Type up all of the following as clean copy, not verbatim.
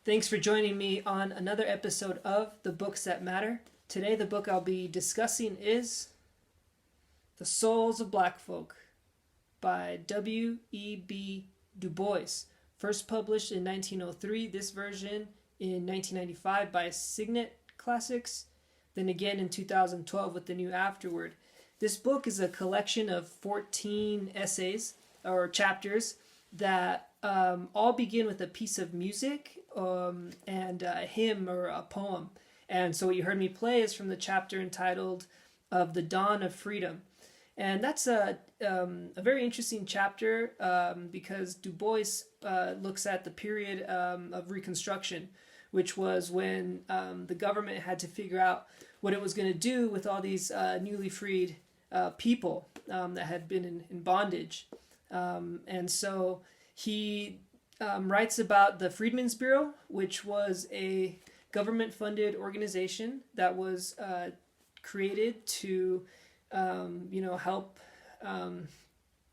Thanks for joining me on another episode of The Books That Matter. Today the book I'll be discussing is The Souls of Black Folk by W.E.B. Du Bois. First published in 1903, this version in 1995 by Signet Classics, then again in 2012 with the new afterword. This book is a collection of 14 essays or chapters that all begin with a piece of music and a hymn or a poem. And so what you heard me play is from the chapter entitled Of the Dawn of Freedom. And that's a very interesting chapter because Du Bois looks at the period of Reconstruction, which was when the government had to figure out what it was going to do with all these newly freed people that had been in bondage. And so he writes about the Freedmen's Bureau, which was a government-funded organization that was created to, help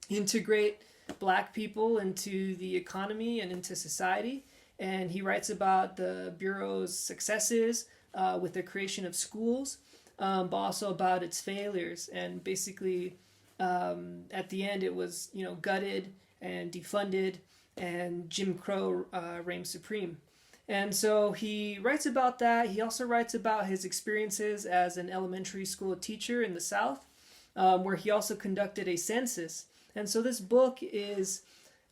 integrate Black people into the economy and into society. And he writes about the Bureau's successes with the creation of schools, but also about its failures. And basically, at the end, it was gutted and defunded, and Jim Crow reigned supreme. And so he writes about that. He also writes about his experiences as an elementary school teacher in the South, where he also conducted a census. And so this book is,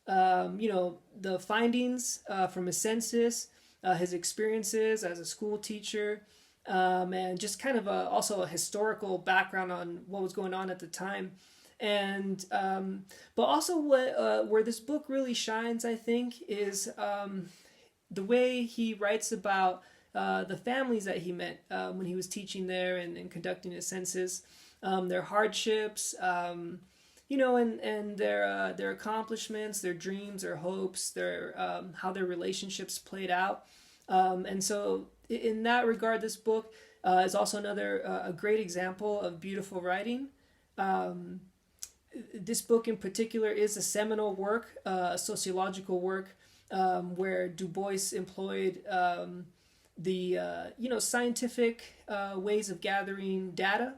the findings from his census, his experiences as a school teacher, and just kind of also a historical background on what was going on at the time. And but also where this book really shines, I think, is the way he writes about the families that he met when he was teaching there and conducting his census, their hardships, and their accomplishments, their dreams, their hopes, their how their relationships played out. And so in that regard, this book is also another a great example of beautiful writing. This book in particular is a seminal work, a sociological work, where Du Bois employed the scientific ways of gathering data,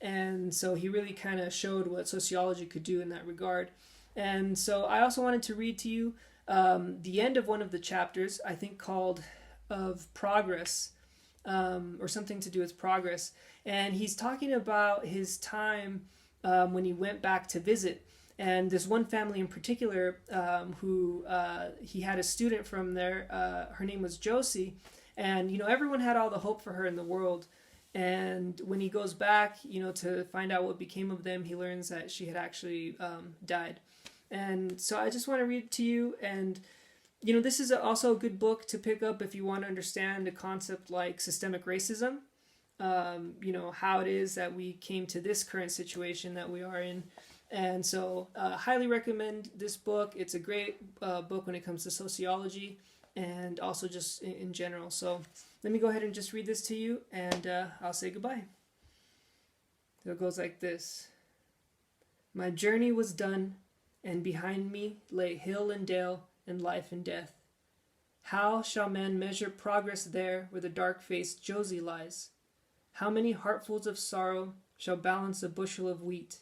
and so he really kind of showed what sociology could do in that regard. And so I also wanted to read to you the end of one of the chapters, I think called "Of Progress," or something to do with progress, and he's talking about his time when he went back to visit. And this one family in particular, who he had a student from there, her name was Josie, and everyone had all the hope for her in the world. And when he goes back, to find out what became of them, he learns that she had actually died. And so I just want to read it to you. And this is also a good book to pick up if you want to understand a concept like systemic racism. How it is that we came to this current situation that we are in. And so highly recommend this book. It's a great book when it comes to sociology and also just in general. So let me go ahead and just read this to you, and I'll say goodbye. So it goes like this. My journey was done, and behind me lay hill and dale and life and death. How shall man measure progress there where the dark-faced Josie lies? How many heartfuls of sorrow shall balance a bushel of wheat?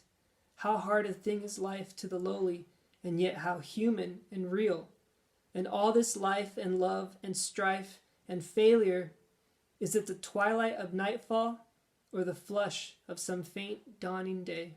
How hard a thing is life to the lowly, and yet how human and real. And all this life and love and strife and failure, is it the twilight of nightfall or the flush of some faint dawning day?